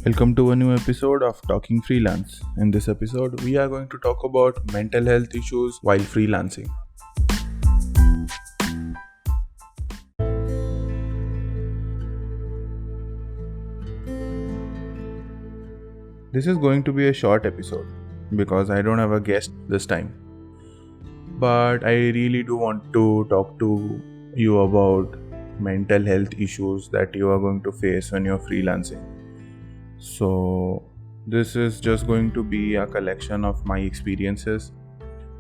Welcome to a new episode of Talking Freelance. In this episode, we are going to talk about mental health issues while freelancing. This is going to be a short episode because I don't have a guest this time. But I really do want to talk to you about mental health issues that you are going to face when you're freelancing. So, this is just going to be a collection of my experiences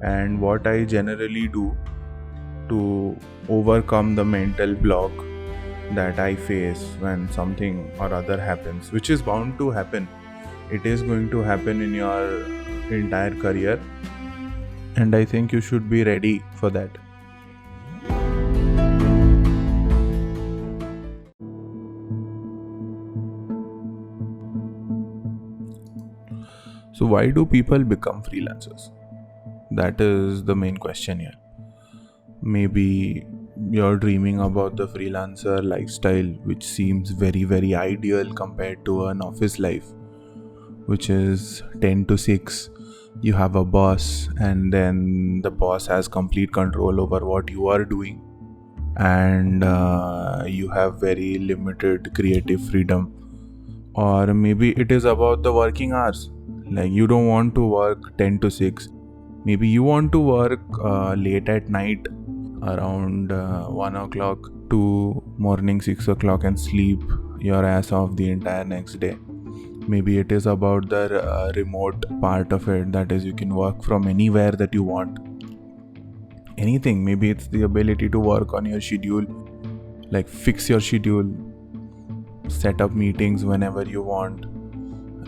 and what I generally do to overcome the mental block that I face when something or other happens, which is bound to happen. It is going to happen in your entire career, and I think you should be ready for that. So, why do people become freelancers? That is the main question here. Maybe you're dreaming about the freelancer lifestyle, which seems very, very ideal compared to an office life, which is 10 to 6. You have a boss, and then the boss has complete control over what you are doing, and you have very limited creative freedom. Or maybe it is about the working hours. Like, you don't want to work 10 to 6. Maybe you want to work late at night around 1 o'clock to morning 6 o'clock and sleep your ass off the entire next day. Maybe it is about the remote part of it, that is, you can work from anywhere that you want. Anything. Maybe it's the ability to work on your schedule, like fix your schedule, set up meetings whenever you want.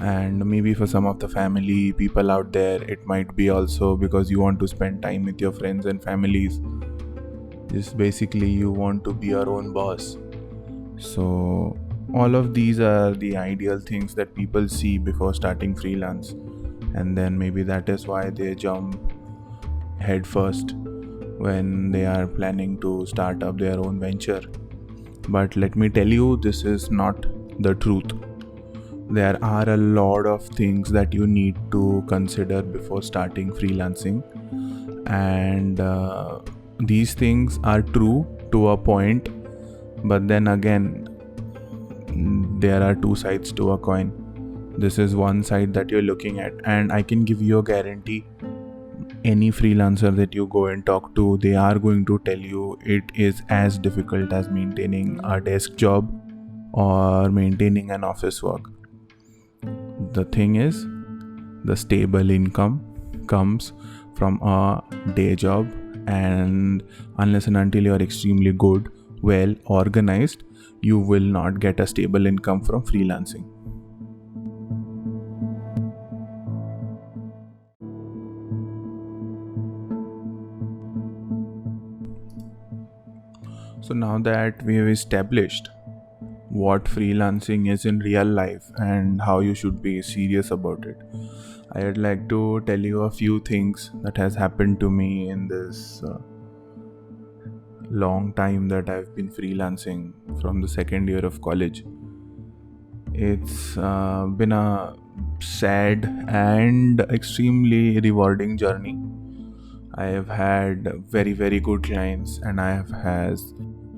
And maybe for some of the family people out there, it might be also because you want to spend time with your friends and families. Just basically you want to be your own boss. So all of these are the ideal things that people see before starting freelance, and then maybe that is why they jump head first when they are planning to start up their own venture. But let me tell you, this is not the truth. There are a lot of things that you need to consider before starting freelancing, and these things are true to a point, but then again, there are two sides to a coin. This is one side that you're looking at, and I can give you a guarantee. Any freelancer that you go and talk to, they are going to tell you it is as difficult as maintaining a desk job or maintaining an office work. The thing is, the stable income comes from a day job, and unless and until you are extremely good, well organized, you will not get a stable income from freelancing. So now that we have established what freelancing is in real life and how you should be serious about it, I would like to tell you a few things that has happened to me in this long time that I've been freelancing from the second year of college. It's been a sad and extremely rewarding journey. I have had very, very good clients, and I have had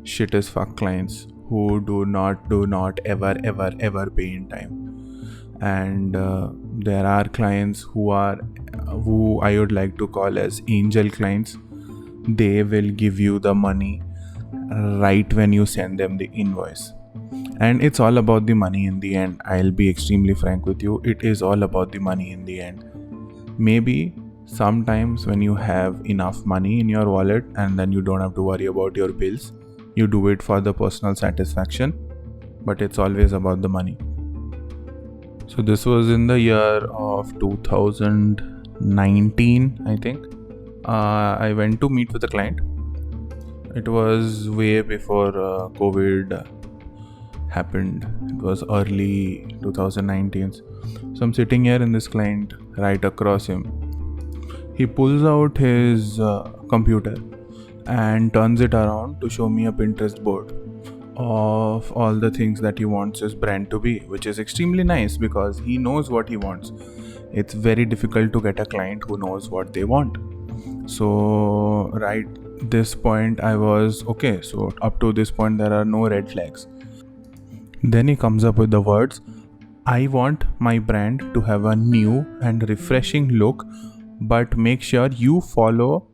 shit as fuck clients who do not ever pay in time. And there are clients who I would like to call as angel clients. They will give you the money right when you send them the invoice, and it's all about the money in the end. I'll be extremely frank with you, it is all about the money in the end. Maybe sometimes when you have enough money in your wallet and then you don't have to worry about your bills, you do it for the personal satisfaction, but it's always about the money. So this was in the year of 2019, I think. I went to meet with a client. It was way before COVID happened. It was early 2019. So I'm sitting here in this client, right across him. He pulls out his computer and turns it around to show me a Pinterest board of all the things that he wants his brand to be, which is extremely nice because he knows what he wants. It's very difficult to get a client who knows what they want. So right this point I was okay, so up to this point there are no red flags. Then he comes up with the words, I want my brand to have a new and refreshing look, but make sure you follow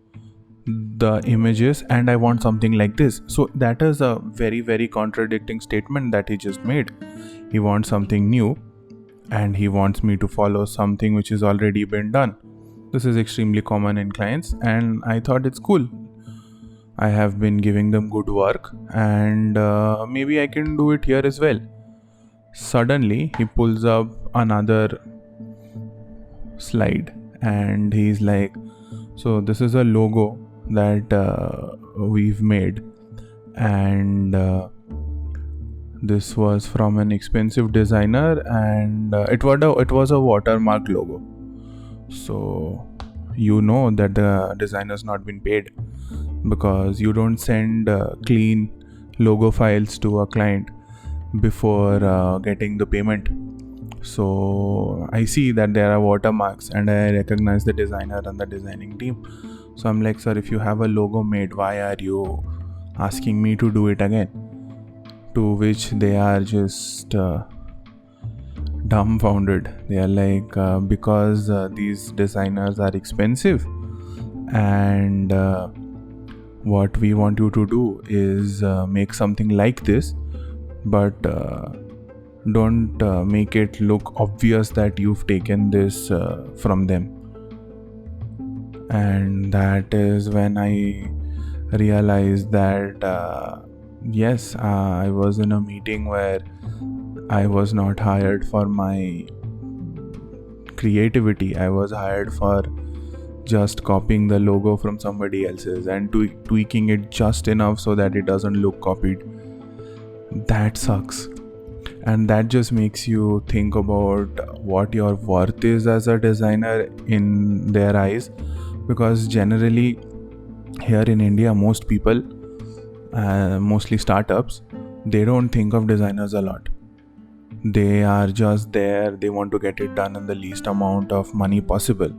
the images and I want something like this. So that is a very, very contradicting statement that he just made. He wants something new and he wants me to follow something which is already been done. This is extremely common in clients and I thought it's cool. I have been giving them good work and maybe I can do it here as well. Suddenly he pulls up another slide and he's like, so this is a logo that we've made and this was from an expensive designer and it was a watermark logo. So you know that the designer's not been paid because you don't send clean logo files to a client before getting the payment. So I see that there are watermarks and I recognize the designer and the designing team. So I'm like, sir, if you have a logo made, why are you asking me to do it again? To which they are just dumbfounded. They are like, because these designers are expensive and what we want you to do is make something like this, but don't make it look obvious that you've taken this from them. And that is when I realized that yes, I was in a meeting where I was not hired for my creativity. I was hired for just copying the logo from somebody else's and tweaking it just enough so that it doesn't look copied. That sucks. And that just makes you think about what your worth is as a designer in their eyes. Because generally here in India, most people, mostly startups, they don't think of designers a lot. They are just there, they want to get it done in the least amount of money possible.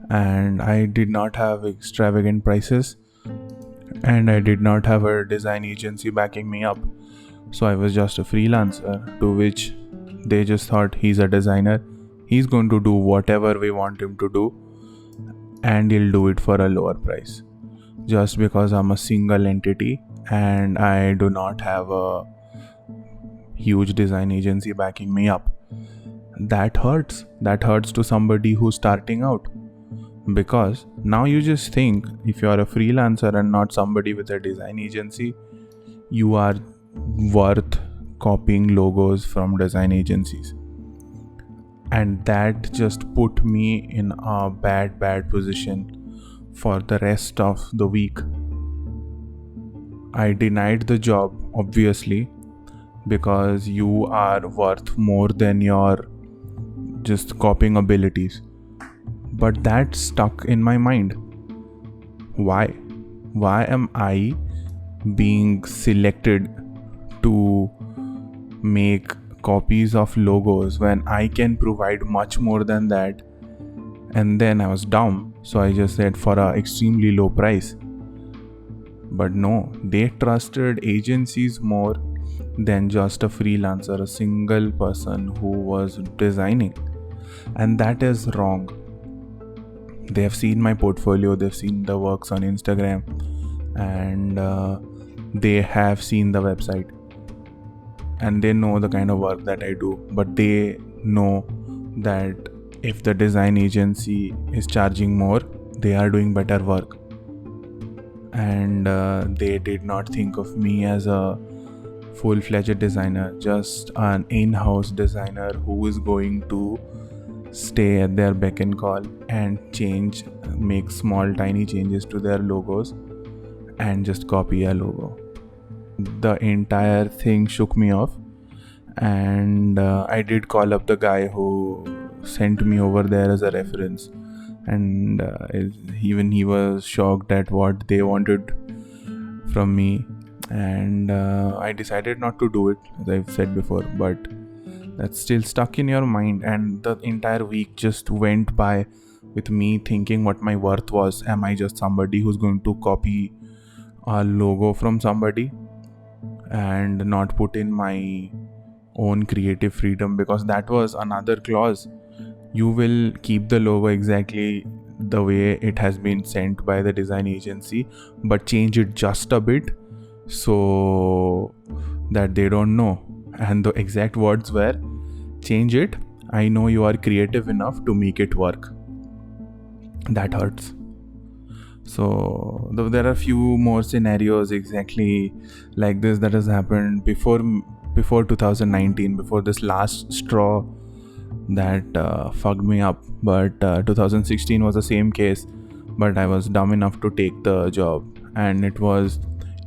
And I did not have extravagant prices and I did not have a design agency backing me up. So I was just a freelancer, to which they just thought he's a designer, he's going to do whatever we want him to do and he'll do it for a lower price. Just because I'm a single entity and I do not have a huge design agency backing me up. That hurts. That hurts to somebody who's starting out. Because now you just think, if you are a freelancer and not somebody with a design agency, you are worth copying logos from design agencies. And that just put me in a bad position for the rest of the week. I denied the job, obviously, because you are worth more than your just copying abilities. But that stuck in my mind. Why? Why am I being selected to make copies of logos when I can provide much more than that? And then I was dumb, so I just said for an extremely low price. But no, they trusted agencies more than just a freelancer, a single person who was designing. And that is wrong. They have seen my portfolio, they've seen the works on Instagram, and they have seen the website. And they know the kind of work that I do, but they know that if the design agency is charging more, they are doing better work. And they did not think of me as a full-fledged designer, just an in-house designer who is going to stay at their beck and call and make small tiny changes to their logos and just copy a logo. The entire thing shook me off, and I did call up the guy who sent me over there as a reference, and even he was shocked at what they wanted from me. and I decided not to do it, as I've said before, but that's still stuck in your mind, and the entire week just went by with me thinking what my worth was. Am I just somebody who's going to copy a logo from somebody and not put in my own creative freedom? Because that was another clause. You will keep the logo exactly the way it has been sent by the design agency, but change it just a bit so that they don't know. And the exact words were, change it, I know you are creative enough to make it work. That hurts. So there are few more scenarios exactly like this that has happened before 2019, before this last straw that fucked me up. But 2016 was the same case, but I was dumb enough to take the job, and it was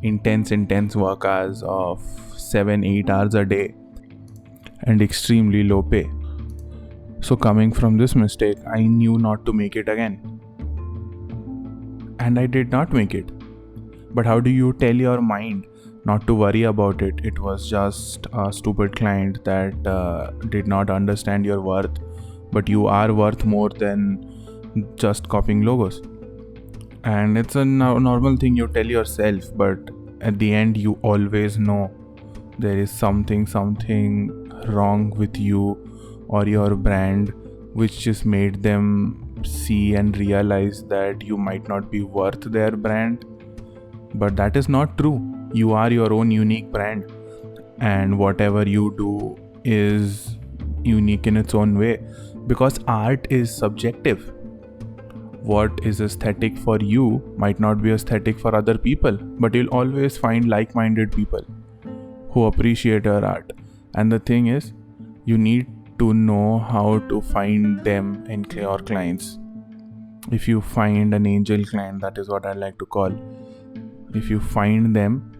intense work hours of 7-8 hours a day and extremely low pay. So coming from this mistake, I knew not to make it again, and I did not make it. But how do you tell your mind not to worry about it? It was just a stupid client that did not understand your worth, but you are worth more than just copying logos. And it's a normal thing you tell yourself, but at the end you always know there is something wrong with you or your brand, which just made them see and realize that you might not be worth their brand. But that is not true. You are your own unique brand, and whatever you do is unique in its own way, because art is subjective. What is aesthetic for you might not be aesthetic for other people, but you'll always find like-minded people who appreciate your art. And the thing is, you need to know how to find them in your clients. If you find an angel client, that is what I like to call. If you find them,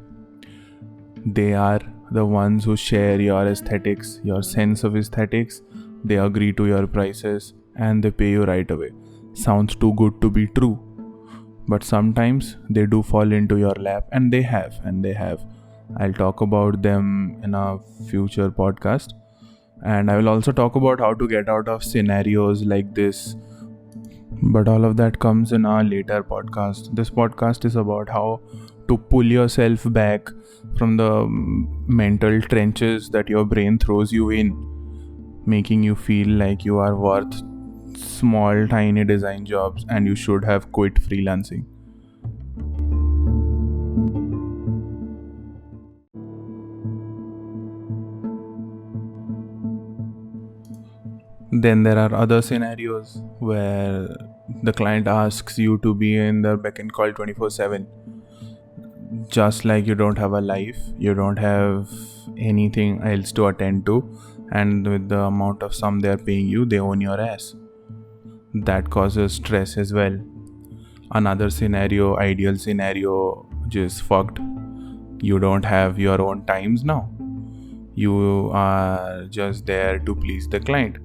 they are the ones who share your aesthetics, your sense of aesthetics. They agree to your prices and they pay you right away. Sounds too good to be true, but sometimes they do fall into your lap, and they have. I'll talk about them in a future podcast, and I will also talk about how to get out of scenarios like this. But all of that comes in our later podcast. This podcast is about how to pull yourself back from the mental trenches that your brain throws you in, making you feel like you are worth small, tiny design jobs and you should have quit freelancing. Then there are other scenarios where the client asks you to be in their beck and call 24/7. Just like you don't have a life, you don't have anything else to attend to, and with the amount of sum they are paying you, they own your ass. That causes stress as well. Another scenario, ideal scenario, just fucked. You don't have your own times now. You are just there to please the client.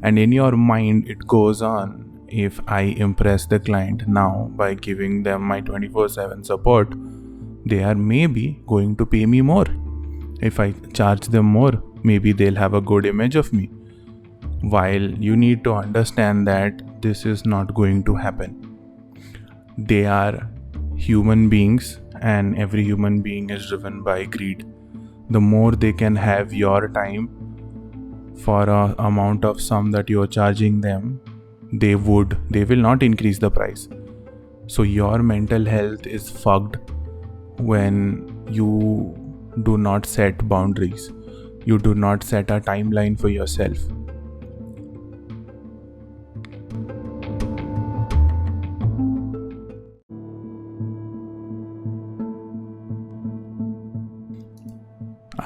And in your mind, it goes on. If I impress the client now by giving them my 24/7 support, they are maybe going to pay me more. If I charge them more, maybe they'll have a good image of me. While you need to understand that this is not going to happen. They are human beings, and every human being is driven by greed. The more they can have your time for an amount of sum that you are charging them, they will not increase the price. So your mental health is fucked when you do not set boundaries. You do not set a timeline for yourself.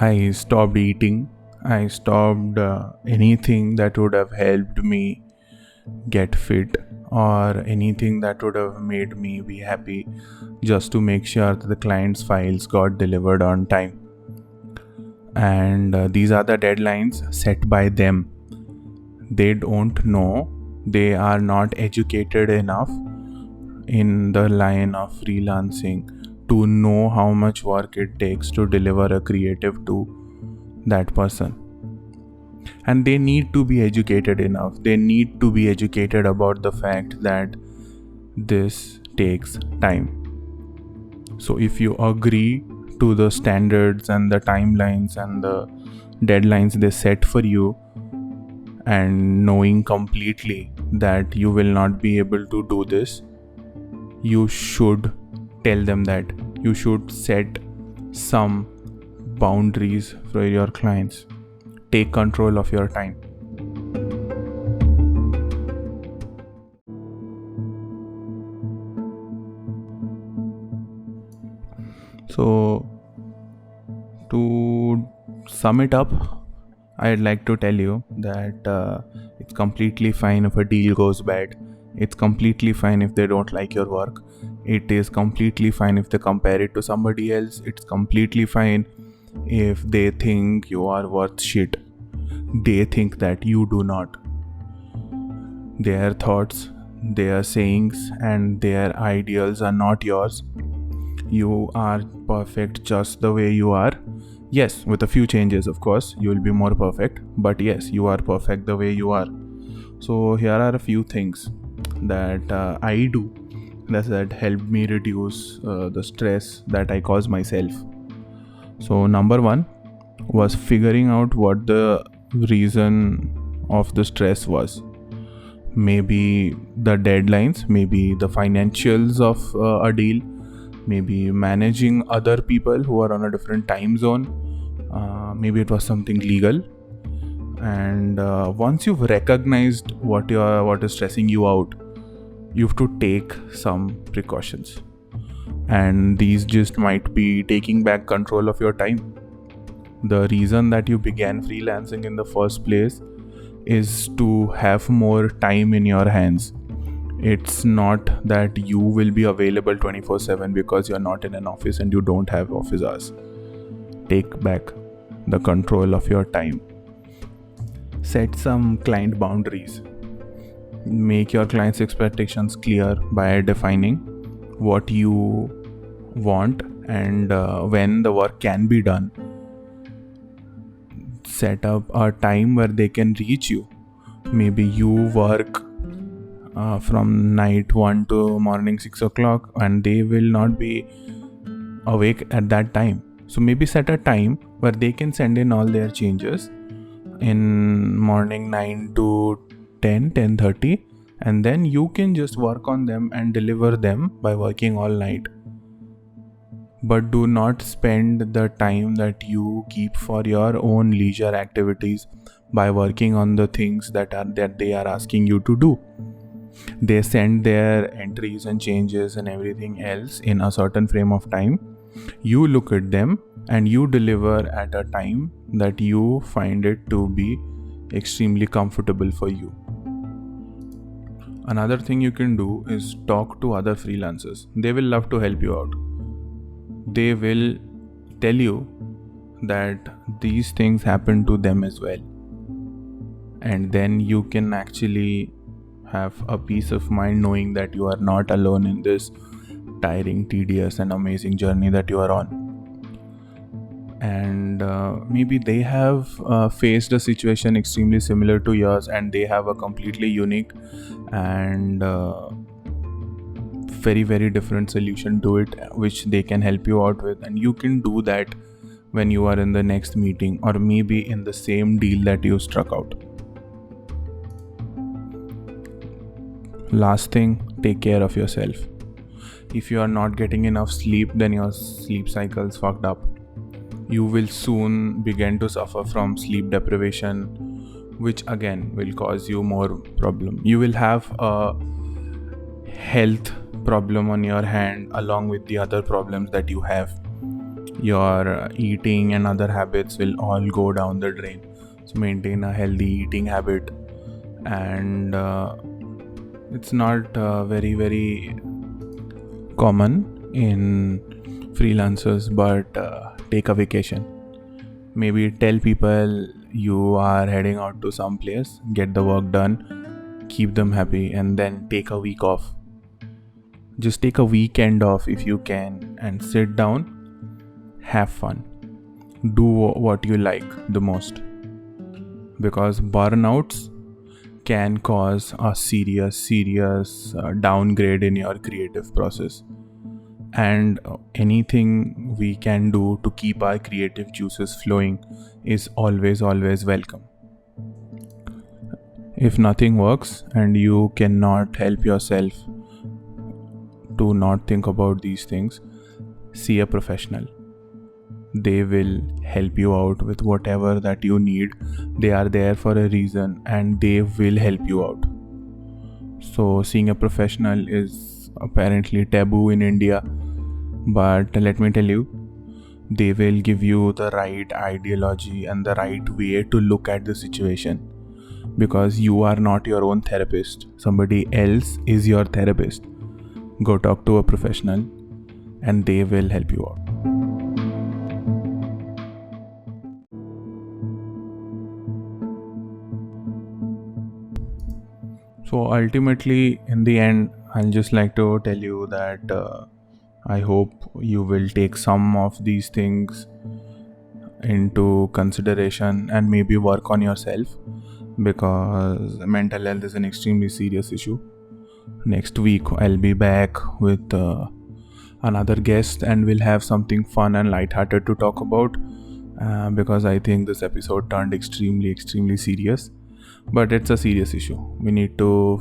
I stopped eating. I stopped anything that would have helped me get fit or anything that would have made me be happy, just to make sure that the client's files got delivered on time. And these are the deadlines set by them. They don't know. They are not educated enough in the line of freelancing to know how much work it takes to deliver a creative to that person. And they need to be educated enough. They need to be educated about the fact that this takes time. So if you agree to the standards and the timelines and the deadlines they set for you, and knowing completely that you will not be able to do this, you should tell them that. You should set some boundaries for your clients. Take control of your time. So, to sum it up, I'd like to tell you that it's completely fine if a deal goes bad. It's completely fine if they don't like your work. It is completely fine if they compare it to somebody else. It's completely fine if they think you are worth shit. They think that you do not. Their thoughts, their sayings, and their ideals are not yours. You are perfect just the way you are. Yes, with a few changes, of course, you will be more perfect. But yes, you are perfect the way you are. So here are a few things that I do that helped me reduce the stress that I cause myself. So number one was figuring out what the reason of the stress was. Maybe the deadlines, maybe the financials of a deal, maybe managing other people who are on a different time zone, maybe it was something legal. And once you've recognized what is stressing you out, you have to take some precautions. And these just might be taking back control of your time. The reason that you began freelancing in the first place is to have more time in your hands. It's not that you will be available 24/7 because you're not in an office and you don't have office hours. Take back the control of your time. Set some client boundaries. Make your client's expectations clear by defining what you want and when the work can be done. Set up a time where they can reach you. Maybe you work from night 1 to morning 6 o'clock and they will not be awake at that time. So maybe set a time where they can send in all their changes in morning 9 to 10:30, and then you can just work on them and deliver them by working all night. But do not spend the time that you keep for your own leisure activities by working on the things that they are asking you to do. They send their entries and changes and everything else in a certain frame of time. You look at them and you deliver at a time that you find it to be extremely comfortable for you. Another thing you can do is talk to other freelancers. They will love to help you out. They will tell you that these things happen to them as well. And then you can actually have a peace of mind knowing that you are not alone in this tiring, tedious, and amazing journey that you are on. And maybe they have faced a situation extremely similar to yours and they have a completely unique and very, very different solution to it, which they can help you out with. And you can do that when you are in the next meeting or maybe in the same deal that you struck out. Last thing, take care of yourself. If you are not getting enough sleep, then your sleep cycle's fucked up. You will soon begin to suffer from sleep deprivation, which again will cause you more problem. You will have a health problem on your hand along with the other problems that you have. Your eating and other habits will all go down the drain. So maintain a healthy eating habit, and it's not very, very common in freelancers, but take a vacation. Maybe tell people you are heading out to some place, get the work done, keep them happy, and then take a week off. Just take a weekend off if you can and sit down, have fun, do what you like the most, because burnouts can cause a serious downgrade in your creative process. And anything we can do to keep our creative juices flowing is always welcome. If nothing works and you cannot help yourself to not think about these things, see a professional. They will help you out with whatever that you need. They are there for a reason and they will help you out. So seeing a professional is apparently taboo in India, but let me tell you, they will give you the right ideology and the right way to look at the situation, because you are not your own therapist. Somebody else is your therapist. Go talk to a professional and they will help you out. So ultimately, in the end, I'll just like to tell you that I hope you will take some of these things into consideration and maybe work on yourself, because mental health is an extremely serious issue. Next week, I'll be back with another guest and we'll have something fun and lighthearted to talk about, because I think this episode turned extremely serious. But it's a serious issue. We need to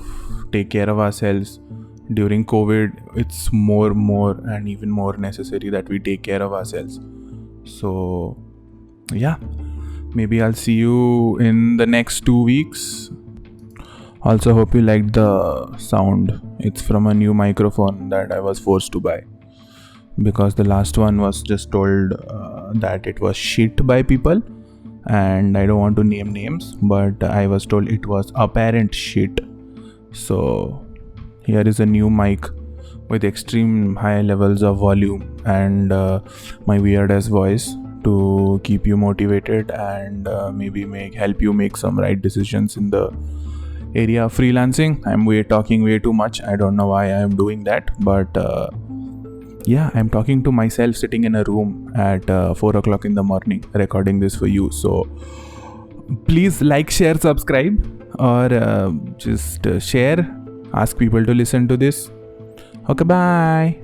take care of ourselves. During COVID, it's more and even more necessary that we take care of ourselves. So yeah, maybe I'll see you in the next 2 weeks. Also hope you liked the sound. It's from a new microphone that I was forced to buy, because the last one was just told that it was shit by people, and I don't want to name names, but I was told it was apparent shit. So here is a new mic with extreme high levels of volume and my weird ass voice to keep you motivated and maybe help you make some right decisions in the area of freelancing. I'm talking way too much. I don't know why I'm doing that, but yeah, I'm talking to myself sitting in a room at 4 o'clock in the morning recording this for you. So please like, share, subscribe, or just share. Ask people to listen to this. Okay, bye.